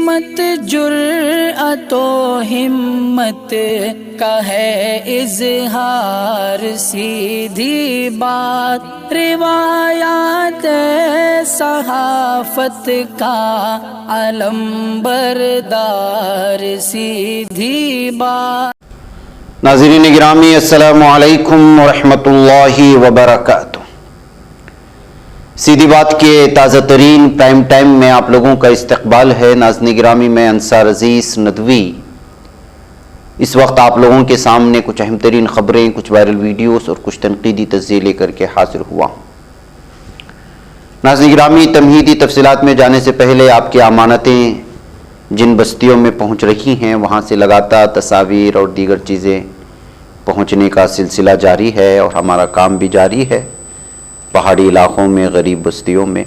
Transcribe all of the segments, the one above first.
अजीमत जुर्अतो हिम्मत का है इजहार, सीधी बात रिवायात सहाफत का अलंबरदार, सीधी बात। नाज़रीन गिरामी, अस्सलामु अलैकुम वरहमतुल्लाहि वबरकातुह। सीधी बात के ताज़ा तरीन प्राइम टाइम में आप लोगों का इस्तकबाल है। नाज़रीन गिरामी, मैं अंसार अजीज़ नदवी इस वक्त आप लोगों के सामने कुछ अहम तरीन ख़बरें, कुछ वायरल वीडियोस और कुछ तनकीदी तज्ज़िये लेकर के हाजिर हुआ हूँ। नाज़रीन गिरामी, तमहीदी तफसीलात में जाने से पहले आपकी अमानतें जिन बस्तियों में पहुँच रही हैं वहाँ से लगातार तस्वीर और दीगर चीज़ें पहुँचने का सिलसिला जारी है और हमारा काम भी जारी है। पहाड़ी इलाक़ों में, गरीब बस्तियों में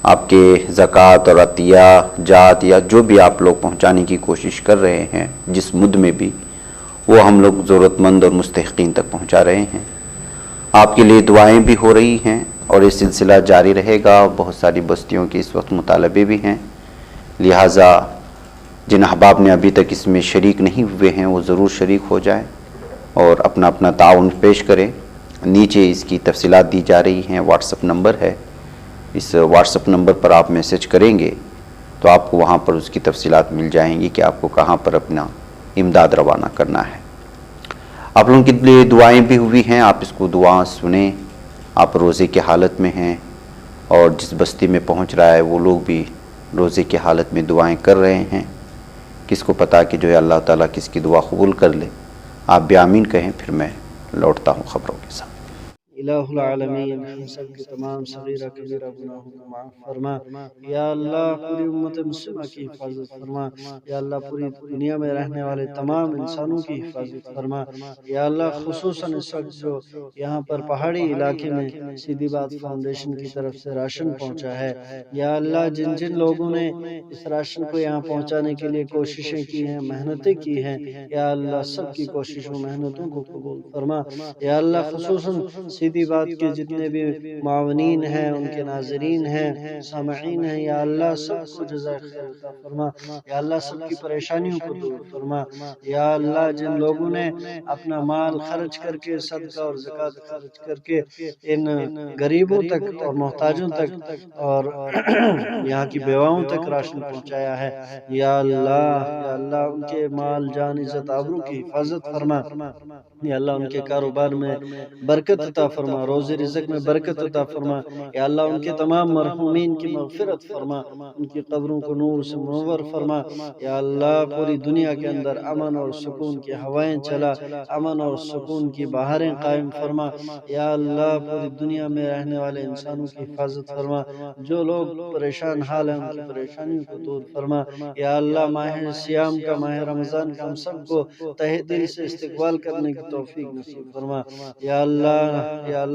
आपके ज़कात और अतिया जात या जो भी आप लोग पहुंचाने की कोशिश कर रहे हैं, जिस मुद में भी, वो हम लोग ज़रूरतमंद और मुस्तहिक़ीन तक पहुंचा रहे हैं। आपके लिए दुआएं भी हो रही हैं और ये सिलसिला जारी रहेगा। बहुत सारी बस्तियों के इस वक्त मुतालबे भी हैं, लिहाजा जिन अहबाब ने अभी तक इसमें शरीक नहीं हुए हैं वो ज़रूर शरीक हो जाएँ और अपना अपना ताउन पेश करें। नीचे इसकी तफसीलात दी जा रही हैं, व्हाट्सएप नंबर है। इस व्हाट्सएप नंबर पर आप मैसेज करेंगे तो आपको वहाँ पर उसकी तफसीलात मिल जाएंगी कि आपको कहाँ पर अपना इमदाद रवाना करना है। आप लोगों के लिए दुआएं भी हुई हैं, आप इसको दुआ सुने। आप रोज़े की हालत में हैं और जिस बस्ती में पहुँच रहा है वो लोग भी रोज़े की हालत में दुआएँ कर रहे हैं। किसको पता कि जो है अल्लाह ताला किसकी दुआ कबूल कर ले। आप भी आमीन कहें, फिर मैं लौटता हूँ ख़बरों के साथ। इलाहुल आलमीन, हम सब के तमाम सगीरा कबीरा गुनाहों को माफ़ फरमा। या अल्लाह, पूरी उम्मत मुस्लिमा की हिफाजत फरमा। या अल्लाह, पूरी दुनिया में रहने वाले तमाम इंसानों की हिफाजत फरमा। या अल्लाह, खुसूसन इस वक्त जो यहाँ पर पहाड़ी इलाके में सीधी बात फाउंडेशन की तरफ से राशन पहुँचा है, या अल्लाह, जिन जिन लोगों ने इस राशन को यहाँ पहुँचाने के लिए कोशिशें की हैं, मेहनतें की हैं, या अल्लाह सबकी कोशिशों मेहनतों को कबूल फरमा। या अल्लाह, खुसूसन सीधी बात के जितने भी मावनीन हैं, उनके नाज़रीन हैं, सामईन हैं, या अल्लाह सबको जज़ाए खैर अता फरमा। या अल्लाह, सबकी परेशानियों को दूर फरमा। या अल्लाह, जिन लोगों ने अपना माल खर्च करके, सदका और ज़कात खर्च करके इन गरीबों तक और मोहताजों तक और यहाँ की बेवाओं तक राशन पहुँचाया है, या अल्लाह, उनके माल, जान, इज़्ज़त, आबरू की हिफाजत फरमा। या अल्लाह, उनके कारोबार में बरकत अता फरमा, रोज़ी रिज़्क़ में बरकत अता फरमा। या अल्लाह, उनके तमाम मरहूमीन की मग़फ़िरत फरमा, उनकी क़ब्रों को नूर से मुनव्वर फरमा। या अल्लाह, पूरी दुनिया के अंदर अमन और सुकून की हवाएं चला, अमन और सुकून की बहारें कायम फरमा। या अल्लाह, पूरी दुनिया में रहने वाले इंसानों की हिफाजत फरमा। जो लोग परेशान हाल हैं, उनकी परेशानियों को दूर फरमा। या अल्लाह, माह सियाम का, माह रमज़ान का हम सबको तहे दिल से इस्तक़बाल करने की तौफ़ीक नसीब फरमा। या अल्लाह,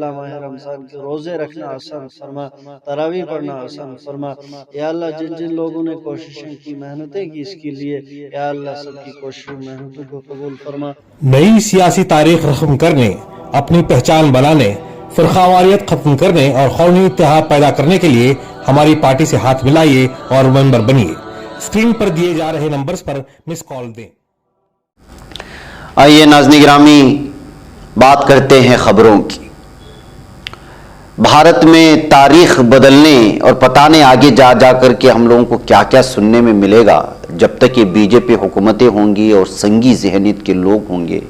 माह रमज़ान के रोज़े रखना आसान फरमा, तरावी पढ़ना आसान फरमा। या अल्लाह, जिन जिन लोगों ने कोशिशें की, मेहनतें की इसके लिए, या अल्लाह सबकी कोशिशों मेहनतों को कबूल फरमा। नई सियासी तारीख रस्म करने, अपनी पहचान बनाने, फ़िरक़ावारियत खत्म करने और कौमी इत्तेहाद पैदा करने के लिए हमारी पार्टी से हाथ मिलाइए और मेंबर बनिए। स्क्रीन पर दिए जा रहे नंबर्स पर मिस कॉल दें। आइए नाज़रीन गिरामी, बात करते हैं खबरों की। भारत में तारीख बदलने और पता नहीं आगे जा जा कर के हम लोगों को क्या क्या सुनने में मिलेगा जब तक ये बीजेपी हुकूमतें होंगी और संगी ज़हनियत के लोग होंगे।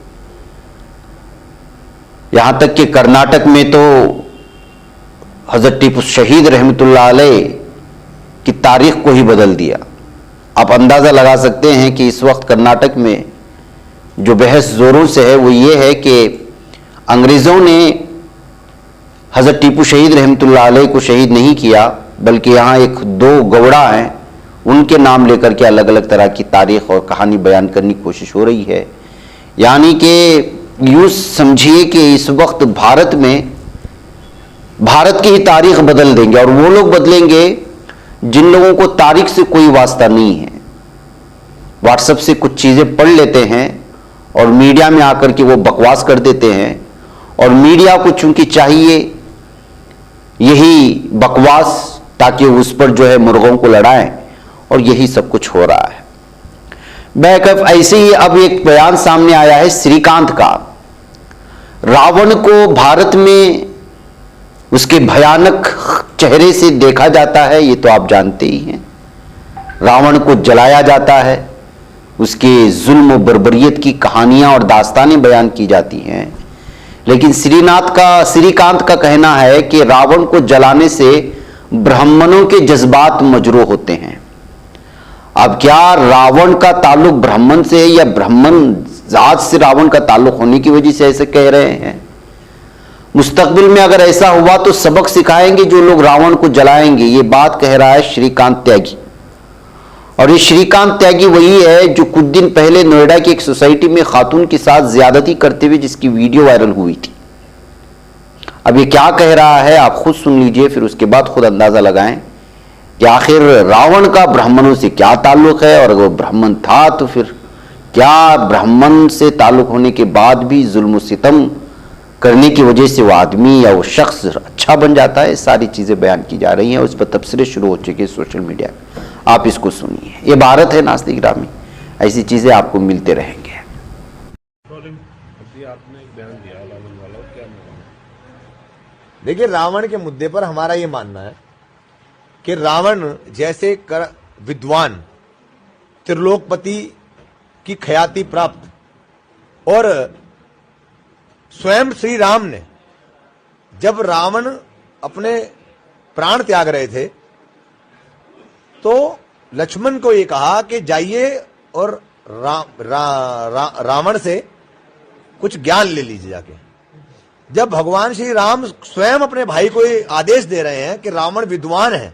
यहाँ तक कि कर्नाटक में तो हज़रत टीपू शहीद रहमतुल्लाह अलैह की तारीख को ही बदल दिया। आप अंदाज़ा लगा सकते हैं कि इस वक्त कर्नाटक में जो बहस ज़ोरों से है वो ये है कि अंग्रेज़ों ने हज़रत टीपू शहीद रहमतुल्लाह अलैह को शहीद नहीं किया, बल्कि यहाँ एक दो गौड़ा हैं, उनके नाम लेकर के अलग अलग तरह की तारीख़ और कहानी बयान करने की कोशिश हो रही है। यानी कि यूँ समझिए कि इस वक्त भारत में भारत की ही तारीख़ बदल देंगे और वो लोग बदलेंगे जिन लोगों को तारीख़ से कोई वास्ता नहीं है। व्हाट्सएप से कुछ चीज़ें पढ़ लेते हैं और मीडिया में आकर के वो बकवास कर देते हैं और मीडिया को चूंकि चाहिए यही बकवास ताकि उस पर जो है मुर्गों को लड़ाएं और यही सब कुछ हो रहा है। बैकअप ऐसे ही अब एक बयान सामने आया है श्रीकांत का। रावण को भारत में उसके भयानक चेहरे से देखा जाता है, ये तो आप जानते ही हैं। रावण को जलाया जाता है, उसके जुल्म और बर्बरियत की कहानियां और दास्तानें बयान की जाती हैं। लेकिन श्रीकांत का कहना है कि रावण को जलाने से ब्राह्मणों के जज्बात मजरूह होते हैं। अब क्या रावण का ताल्लुक ब्राह्मण से है या ब्राह्मण जात से रावण का ताल्लुक होने की वजह से ऐसे कह रहे हैं? मुस्तकबिल में अगर ऐसा हुआ तो सबक सिखाएंगे जो लोग रावण को जलाएंगे। ये बात कह रहा है श्रीकांत त्यागी। और ये श्रीकांत त्यागी वही है जो कुछ दिन पहले नोएडा की एक सोसाइटी में खातून के साथ ज्यादती करते हुए जिसकी वीडियो वायरल हुई थी। अब ये क्या कह रहा है आप खुद सुन लीजिए, फिर उसके बाद खुद अंदाजा लगाएं कि आखिर रावण का ब्राह्मणों से क्या ताल्लुक है, और अगर वो ब्राह्मण था तो फिर क्या ब्राह्मण से ताल्लुक होने के बाद भी जुल्म सितम करने की वजह से वो आदमी या वो शख्स अच्छा बन जाता है। सारी चीजें बयान की जा रही हैं, उस पर तबसरे शुरू हो चुके हैं सोशल मीडिया में। आप इसको सुनिए। ये भारत है नास्तिक गिरामी, ऐसी चीजें आपको मिलते रहेंगे। देखिए, रावण के मुद्दे पर हमारा ये मानना है कि रावण जैसे विद्वान, त्रिलोकपति की ख्याति प्राप्त और स्वयं श्री राम ने जब रावण अपने प्राण त्याग रहे थे तो लक्ष्मण को ये कहा कि जाइए और रावण से कुछ ज्ञान ले लीजिए जाके। जब भगवान श्री राम स्वयं अपने भाई को ये आदेश दे रहे हैं कि रावण विद्वान है,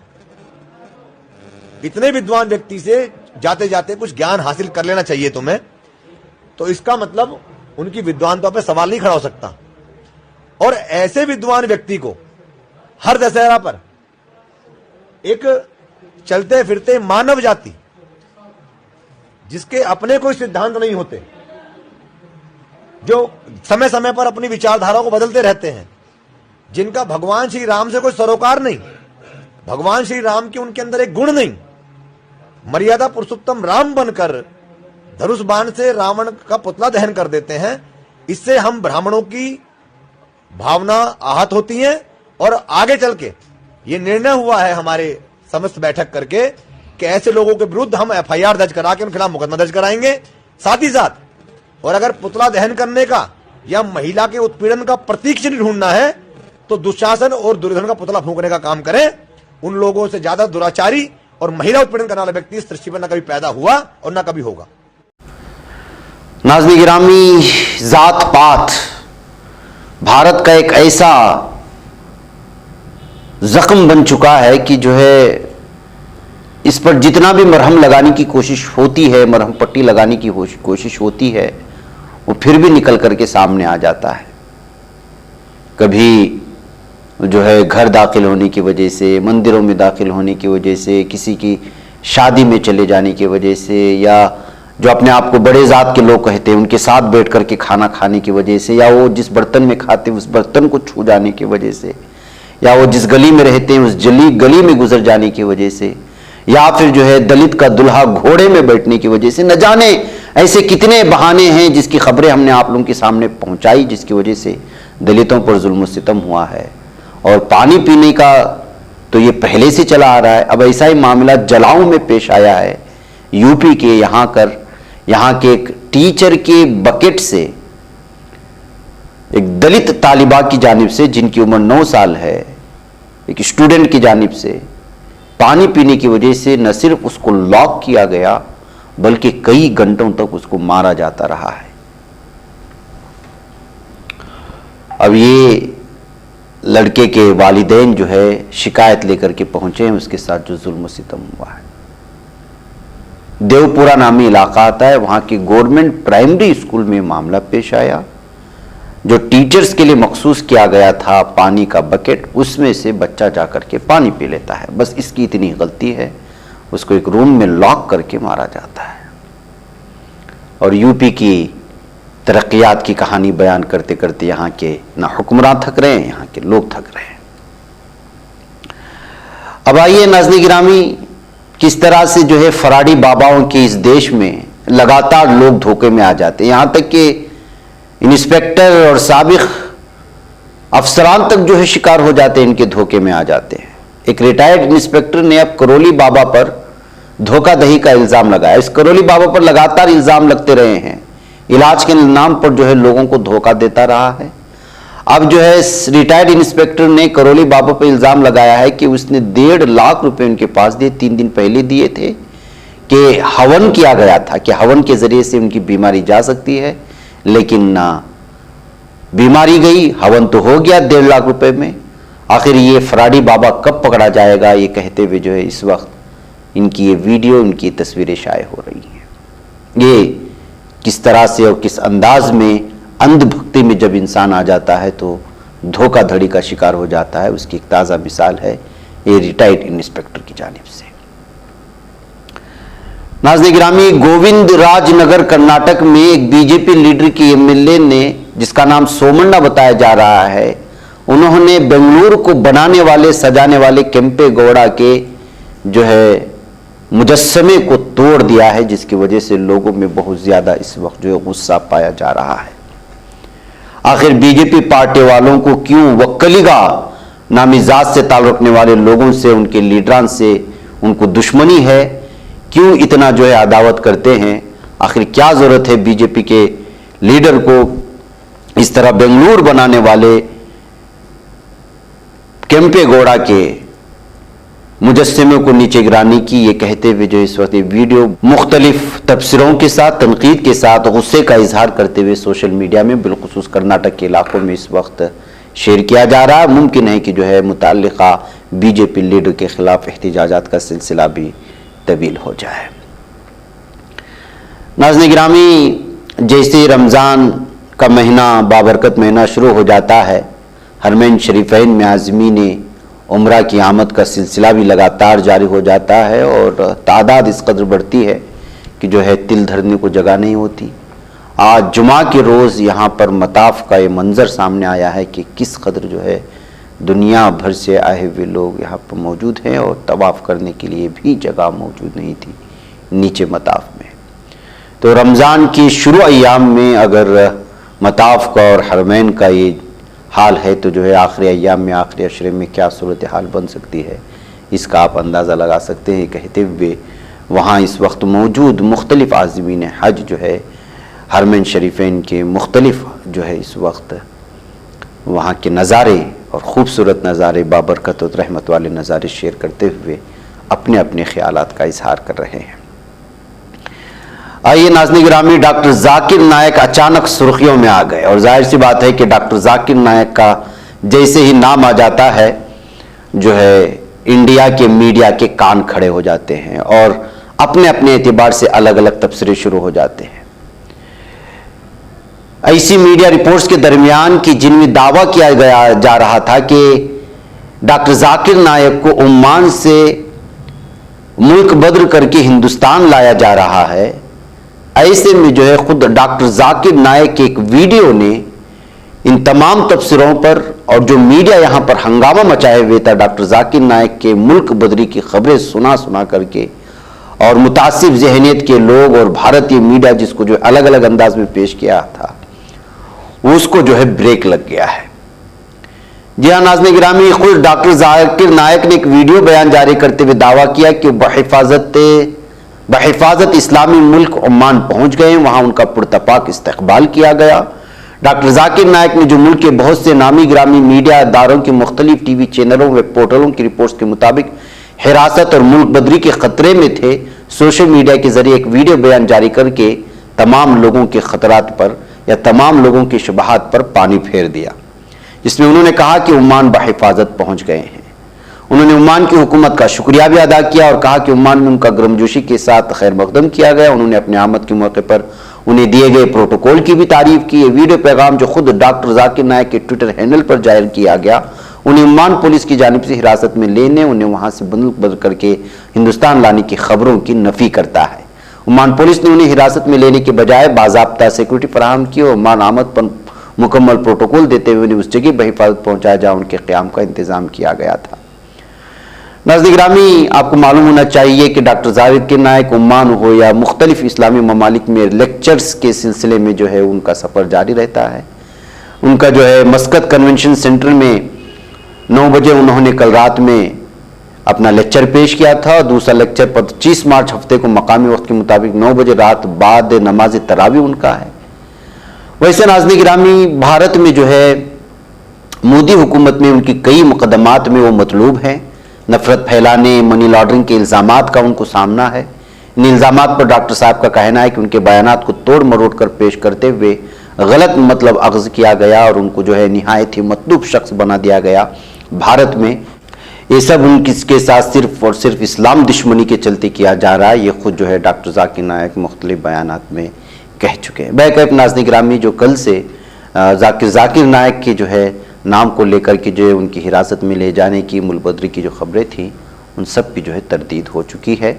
इतने विद्वान व्यक्ति से जाते जाते कुछ ज्ञान हासिल कर लेना चाहिए तुम्हें, तो इसका मतलब उनकी विद्वानता पे सवाल नहीं खड़ा हो सकता। और ऐसे विद्वान व्यक्ति को हर दशहरा पर एक चलते फिरते मानव जाति, जिसके अपने कोई सिद्धांत नहीं होते, जो समय समय पर अपनी विचारधारा को बदलते रहते हैं, जिनका भगवान श्री राम से कोई सरोकार नहीं, भगवान श्री राम के उनके अंदर एक गुण नहीं, मर्यादा पुरुषोत्तम राम बनकर धनुष बाण से रावण का पुतला दहन कर देते हैं। इससे हम ब्राह्मणों की भावना आहत होती है और आगे चल के ये निर्णय हुआ है हमारे समस्त बैठक करके कि ऐसे लोगों के विरुद्ध हम एफआईआर दर्ज करा के उनके खिलाफ मुकदमा दर्ज कराएंगे। साथ ही साथ और अगर पुतला दहन करने का या महिला के उत्पीड़न का प्रतीक चिन्ह ढूंढना है तो दुशासन और दुर्योधन का पुतला फूंकने का काम करें। उन लोगों से ज्यादा दुराचारी और महिला उत्पीड़न करने वाला व्यक्ति इस सृष्टि पर न कभी पैदा हुआ और न कभी होगा। नाज़रीन गिरामी, जात पात भारत का एक ऐसा जख्म बन चुका है कि जो है इस पर जितना भी मरहम लगाने की कोशिश होती है, मरहम पट्टी लगाने की कोशिश होती है, वो फिर भी निकल करके सामने आ जाता है। कभी जो है घर दाखिल होने की वजह से, मंदिरों में दाखिल होने की वजह से, किसी की शादी में चले जाने की वजह से, या जो अपने आप को बड़े जात के लोग कहते हैं उनके साथ बैठ करके खाना खाने की वजह से, या वो जिस बर्तन में खाते हैं उस बर्तन को छू जाने की वजह से, या वो जिस गली में रहते हैं उस गली में गुजर जाने की वजह से, या फिर जो है दलित का दुल्हा घोड़े में बैठने की वजह से, न जाने ऐसे कितने बहाने हैं जिसकी खबरें हमने आप लोगों के सामने पहुंचाई, जिसकी वजह से दलितों पर जुल्म सितम हुआ है। और पानी पीने का तो ये पहले से चला आ रहा है। अब ऐसा ही मामला जलाऊ में पेश आया है यूपी के। यहाँ के एक टीचर के बकेट से एक दलित तालिबा की जानिब से, जिनकी उम्र 9 साल है, एक स्टूडेंट की जानिब से पानी पीने की वजह से न सिर्फ उसको लॉक किया गया बल्कि कई घंटों तक उसको मारा जाता रहा है। अब ये लड़के के वालिदैन जो है शिकायत लेकर के पहुंचे हैं, उसके साथ जो जुल्म सितम हुआ है। देवपुरा नामी इलाका आता है, वहां के गवर्नमेंट प्राइमरी स्कूल में मामला पेश आया। जो टीचर्स के लिए मखसूस किया गया था पानी का बकेट, उसमें से बच्चा जाकर के पानी पी लेता है। बस इसकी इतनी गलती है, उसको एक रूम में लॉक करके मारा जाता है। और यूपी की तरक्यात की कहानी बयान करते करते यहाँ के ना हुक्मरान थक रहे हैं, यहाँ के लोग थक रहे हैं। अब आइए नाज़रीन गिरामी किस तरह से जो है फराडी बाबाओं के इस देश में लगातार लोग धोखे में आ जाते हैं, यहाँ तक कि इंस्पेक्टर और साबिक अफसरान तक जो है शिकार हो जाते हैं, इनके धोखे में आ जाते हैं। एक रिटायर्ड इंस्पेक्टर ने अब करोली बाबा पर धोखाधड़ी का इल्जाम लगाया। इस करोली बाबा पर लगातार इल्जाम लगते रहे हैं, इलाज के नाम पर जो है लोगों को धोखा देता रहा है। अब जो है रिटायर्ड इंस्पेक्टर ने करोली बाबा पर इल्जाम लगाया है कि उसने 1.5 लाख रुपए उनके पास दिए, 3 दिन पहले दिए थे, कि हवन किया गया था कि हवन के जरिए से उनकी बीमारी जा सकती है, लेकिन ना बीमारी गई, हवन तो हो गया 1.5 लाख रुपए में। आखिर ये फराडी बाबा कब पकड़ा जाएगा, ये कहते हुए जो है इस वक्त इनकी ये वीडियो, इनकी तस्वीरें शाये हो रही हैं। ये किस तरह से और किस अंदाज में अंधभक्ति में जब इंसान आ जाता है तो धोखाधड़ी का शिकार हो जाता है, उसकी एक ताज़ा मिसाल है ये रिटायर्ड इंस्पेक्टर की जानिब से। नाज़रीन गिरामी, गोविंद राजनगर कर्नाटक में एक बीजेपी लीडर की एमएलए ने, जिसका नाम सोमण्णा बताया जा रहा है, उन्होंने बेंगलुरु को बनाने वाले सजाने वाले केम्पे गौड़ा के जो है मुजस्समे को तोड़ दिया है, जिसकी वजह से लोगों में बहुत ज्यादा इस वक्त जो है गुस्सा पाया जा रहा है। आखिर बीजेपी पार्टी वालों को क्यों वक्कलीगा नामी जात से ताल्लुक रखने वाले लोगों से, उनके लीडरान से उनको दुश्मनी है, क्यों इतना जो है अदावत करते हैं? आखिर क्या जरूरत है बीजेपी के लीडर को इस तरह बेंगलुरु बनाने वाले केम्पे गौड़ा के मुजस्समे को नीचे गिराने की? ये कहते हुए जो इस वक्त वीडियो मुख्तलिफ तबसरों के साथ, तनकीद के साथ गुस्से का इजहार करते हुए सोशल मीडिया में बिलखुसूस कर्नाटक के इलाकों में इस वक्त शेयर किया जा रहा है। मुमकिन है कि जो है मुताल्लिका बीजेपी लीडर के खिलाफ एहतिजाजात का सिलसिला भी तवील हो जाए। नाज़रीन गिरामी, जैसे रमज़ान का महीना बाबरकत महीना शुरू हो जाता है, हरमैन शरीफैन में आज़मीन उम्रा की आमद का सिलसिला भी लगातार जारी हो जाता है और तादाद इस कदर बढ़ती है कि जो है तिल धरने को जगह नहीं होती। आज जुमा के रोज़ यहाँ पर मताफ का ये मंज़र सामने आया है कि किस कदर जो है दुनिया भर से आए हुए लोग यहाँ पर मौजूद हैं और तवाफ़ करने के लिए भी जगह मौजूद नहीं थी नीचे मताफ में। तो रमज़ान की शुरू अय्याम में अगर मताफ का और हरमैन का ये हाल है तो जो है आखिरी अय्याम में, आखिरी अशरे में क्या सूरत हाल बन सकती है, इसका आप अंदाज़ा लगा सकते हैं। कहते हुए वहाँ इस वक्त मौजूद मुख्तलिफ आज़मीन हज जो है हरमैन शरीफैन के मुख्तलिफ जो है इस वक्त वहाँ के नज़ारे और ख़ूबसूरत नज़ारे, बाबरकत और रहमत वाले नज़ारे शेयर करते हुए अपने अपने ख्यालात का इजहार कर रहे हैं। आइए नाज़रीन गिरामी, डॉक्टर जाकिर नायक अचानक सुर्खियों में आ गए और जाहिर सी बात है कि डॉक्टर जाकिर नायक का जैसे ही नाम आ जाता है जो है इंडिया के मीडिया के कान खड़े हो जाते हैं और अपने अपने एतबार से अलग अलग तबसरे शुरू हो जाते हैं। ऐसी मीडिया रिपोर्ट्स के दरमियान की जिनमें दावा किया गया जा रहा था कि डॉक्टर जाकिर नायक को ओमान से मुल्क बदर करके हिंदुस्तान लाया जा रहा है, ऐसे में जो है खुद डॉक्टर जाकिर नायक के एक वीडियो ने इन तमाम तबसरों पर और जो मीडिया यहाँ पर हंगामा मचाए हुए था डॉक्टर जाकिर नायक के मुल्क बदरी की खबरें सुना सुना करके, और मुतासिब जहनियत के लोग और भारतीय मीडिया जिसको जो अलग अलग अंदाज में पेश किया था उसको जो है ब्रेक लग गया है। जी हाँ नाज़रीन गिरामी, खुद डॉक्टर जाकिर नायक ने एक वीडियो बयान जारी करते हुए दावा किया कि बहिफाजत इस्लामी मुल्क ओमान पहुंच गए, वहां उनका पुरतपाक इस्तकबाल किया गया। डॉक्टर जाकिर नायक ने जो मुल्क के बहुत से नामी गिरामी मीडिया अदारों के मुख्तलिफ टीवी चैनलों व पोर्टलों की रिपोर्ट्स के मुताबिक हिरासत और मुल्क बदरी के खतरे में थे, सोशल मीडिया के जरिए एक वीडियो बयान जारी करके तमाम लोगों के खतरात पर या तमाम लोगों की शुबहात पर पानी फेर दिया, जिसमें उन्होंने कहा कि ओमान बहिफाजत पहुंच गए हैं। उन्होंने ओमान की हुकूमत का शुक्रिया भी अदा किया और कहा कि ओमान में उनका गर्मजोशी के साथ खैर मकदम किया गया। उन्होंने अपने आमद के मौके पर उन्हें दिए गए प्रोटोकॉल की भी तारीफ की। ये वीडियो पैगाम जो खुद डॉक्टर जाकिर नायक के ट्विटर हैंडल पर जाहिर किया गया, उन्हें ओमान पुलिस की जानिब से हिरासत में लेने, उन्हें वहां से बदल करके हिंदुस्तान लाने की खबरों की नफी करता है। ओमान पुलिस ने उन्हें हिरासत में लेने के बजाय बाज़ाब्ता सिक्योरिटी फराहम की और ओमान आमद पर मुकम्मल प्रोटोकॉल देते हुए उन्हें उस जगह बहिफाजत पहुंचाया जहां उनके क़याम का इंतजाम किया गया था। नाज़रीन गिरामी, आपको मालूम होना चाहिए कि डॉक्टर जाकिर नाइक ओमान हो या मुख्तलिफ इस्लामी ममालिक में लेक्चर्स के सिलसिले में जो है उनका सफ़र जारी रहता है। उनका जो है मस्कत कन्वेंशन सेंटर में 9 बजे उन्होंने कल रात में अपना लेक्चर पेश किया था। दूसरा लेक्चर 25 मार्च हफ्ते को मकामी वक्त के मुताबिक 9 बजे रात बाद नमाज तरावी उनका है। वैसे नाज़रीन गिरामी, भारत में जो है मोदी हुकूमत में उनकी कई मुकदमात में वो मतलूब हैं। नफरत फैलाने, मनी लॉन्ड्रिंग के इल्ज़ामात का उनको सामना है। इन इल्ज़ामात पर डॉक्टर साहब का कहना है कि उनके बयानात को तोड़ मरोड़ कर पेश करते हुए गलत मतलब अख्ज़ किया गया और उनको जो है निहायत ही मतलूब शख्स बना दिया गया भारत में। ये सब उनके साथ सिर्फ और सिर्फ इस्लाम दुश्मनी के चलते किया जा रहा है। ये खुद जो है डॉक्टर जाकिर नाइक मुख्तलिफ बयानात में कह चुके हैं। बैकअप नाज़रीन गिरामी, जो कल से जाकिर नाइक के जो है नाम को लेकर के जो है उनकी हिरासत में ले जाने की, मुलबदरी की जो खबरें थी, उन सब की जो है तरदीद हो चुकी है।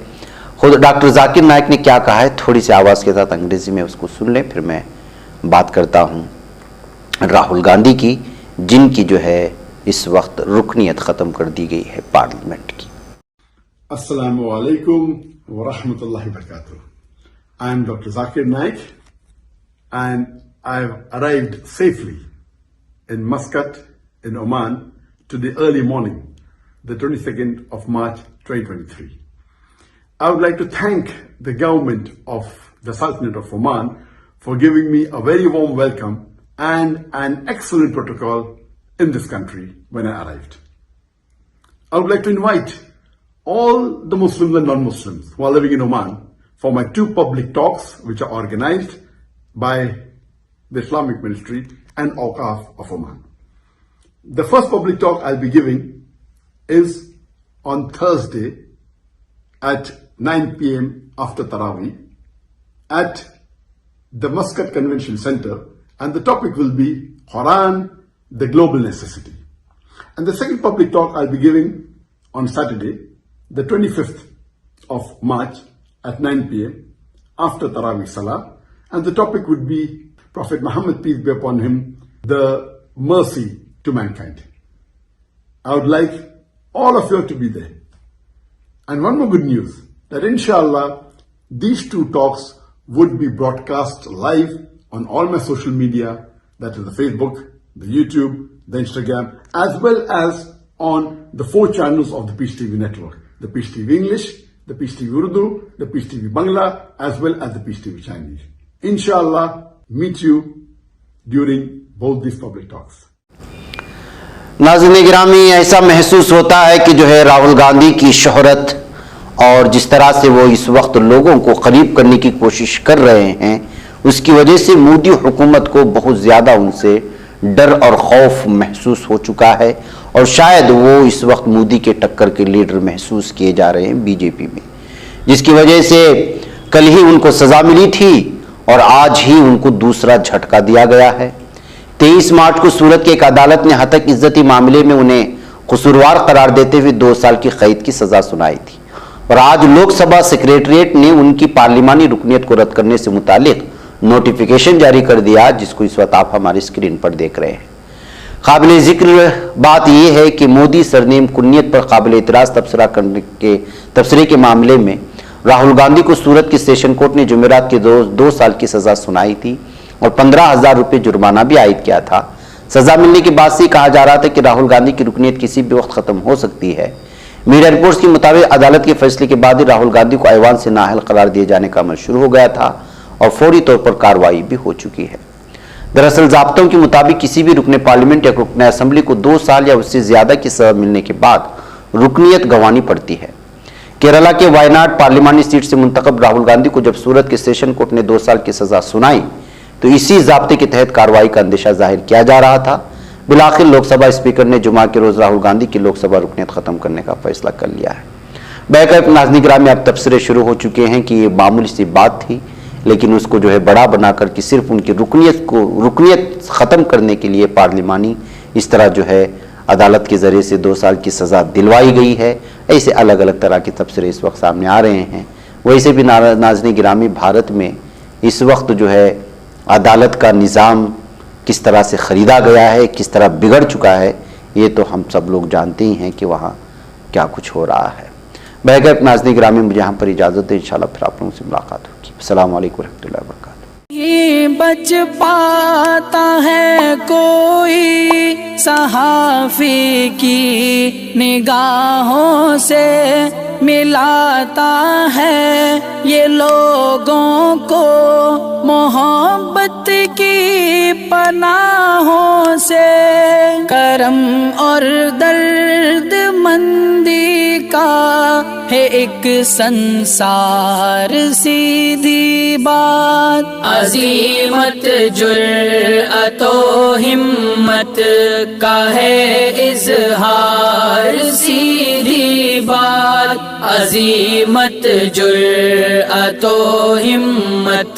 खुद डॉक्टर जाकिर नाइक ने क्या कहा है, थोड़ी सी आवाज़ के साथ अंग्रेज़ी में उसको सुन लें, फिर मैं बात करता हूँ राहुल गांधी की, जिनकी जो है इस वक्त रुकनीत ख़त्म कर दी गई है पार्लियामेंट की। Assalamu alaikum wa rahmatullahi wa barakatuh. I am Dr. Zakir Naik and I have arrived safely in Muscat in Oman today early morning, the 22nd of March 2023. I would like to thank the government of the Sultanate of Oman for giving me a very warm welcome and an excellent protocol in this country when I arrived. I would like to invite all the Muslims and non-Muslims who are living in Oman for my 2 public talks which are organized by the Islamic Ministry and Awqaf of Oman. The first public talk I'll be giving is on Thursday at 9 p.m. after Taraweeh at the Muscat Convention Center, and the topic will be Quran, the global necessity. And the second public talk I'll be giving on Saturday, the 25th of March at 9 p.m. after Taraweeh Salah, and the topic would be Prophet Muhammad, peace be upon him, the mercy to mankind. I would like all of you to be there. And one more good news, that inshallah, these 2 talks would be broadcast live on all my social media, that is the Facebook, the YouTube, the Instagram, as well as on the 4 channels of the Peace TV network, the Peace TV English, the Peace TV Urdu, the Peace TV Bangla, as well as the Peace TV Chinese. Inshallah, meet you during both these public talks. नाज़रीन गिरामी, ऐसा महसूस होता है कि जो है राहुल गांधी की शोहरत और जिस तरह से वो इस वक्त लोगों को करीब करने की कोशिश कर रहे हैं, उसकी वजह से मोदी हुकूमत को बहुत ज़्यादा उनसे डर और खौफ महसूस हो चुका है और शायद वो इस वक्त मोदी के टक्कर के लीडर महसूस किए जा रहे हैं बीजेपी में, जिसकी वजह से कल ही उनको सज़ा मिली थी और आज ही उनको दूसरा झटका दिया गया है। 23 मार्च को सूरत की एक अदालत ने हतक इज्जती मामले में उन्हें कसूरवार करार देते हुए 2 साल की कैद की सज़ा सुनाई थी और आज लोकसभा सेक्रेटरीट ने उनकी पार्लिमानी रुकनीत को रद्द करने से मुतालिक नोटिफिकेशन जारी कर दिया, जिसको इस वक्त आप हमारी स्क्रीन पर देख रहे हैं। काबिल जिक्र बात यह है कि मोदी सरनेम कुन्नियत पर काबिल इतराज़ तबसरे के मामले में राहुल गांधी को सूरत की सेशन कोर्ट ने जुमेरात के 2 साल की सज़ा सुनाई थी और 15,000 रुपये जुर्माना भी आयद किया था। सज़ा मिलने के बाद से कहा जा रहा था कि राहुल गांधी की रुकनीत किसी भी वक्त ख़त्म हो सकती है। मीडिया रिपोर्ट्स के मुताबिक अदालत के फैसले के बाद ही राहुल गांधी को ऐवान से नाअहल करार दिए जाने का अमल शुरू हो गया था और फौरी तौर पर कार्रवाई भी हो चुकी है। दरअसल ज़ाब्तों के मुताबिक किसी भी रुकने पार्लियामेंट या रुकने असेंबली को 2 साल या उससे ज़्यादा की सज़ा मिलने के बाद रुकनीत गंवानी पड़ती है। केरला के वायनाड पार्लिमानी सीट से मुंतखब राहुल गांधी को जब सूरत के सेशन कोर्ट ने 2 साल की सज़ा सुनाई तो इसी ज़ाब्ते के तहत कार्रवाई का अंदेशा जाहिर किया जा रहा था। बिलाखिर लोकसभा स्पीकर ने जुमा के रोज़ राहुल गांधी की लोकसभा रुकनीत ख़त्म करने का फैसला कर लिया है। बैकअप नाज़रीन गिरामी, अब तबसरे शुरू हो चुके हैं कि ये मामूली सी बात थी, लेकिन उसको जो है बड़ा बनाकर कि सिर्फ उनकी रुकनीत ख़त्म करने के लिए पार्लिमानी इस तरह जो है अदालत के ज़रिए से 2 साल की सज़ा दिलवाई गई है। ऐसे अलग अलग तरह के तबसरे इस वक्त सामने आ रहे हैं। वैसे भी नाज़रीन गिरामी, भारत में इस वक्त जो है अदालत का निज़ाम किस तरह से ख़रीदा गया है, किस तरह बिगड़ चुका है, ये तो हम सब लोग जानते ही हैं कि वहाँ क्या कुछ हो रहा है। बहरकैफ नाज़रीन गिरामी, मुझे यहाँ पर इजाज़त है, इंशाल्लाह फिर आप लोगों से मुलाकात होगी। अस्सलाम वालेकुम रहमतुल्लाहि व बरकातुहू। ही बच पाता है कोई सहाफ़ी की निगाहों से, मिलाता है ये लोगों को मोहब्बत की पनाहों से। करम और दर्द मंदी का है एक संसार, सीधी बात अज़ीमत जुर्अतो हिम्मत का है इज़हार, सीधी बात अज़ीमत जुर्अतो हिम्मत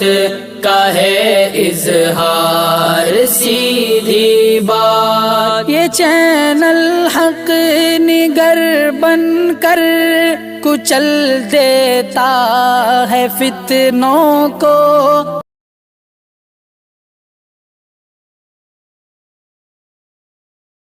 का है इज़हार, सीधी बात। ये चैनल हक निगर बनकर कुचल देता है फितनों को।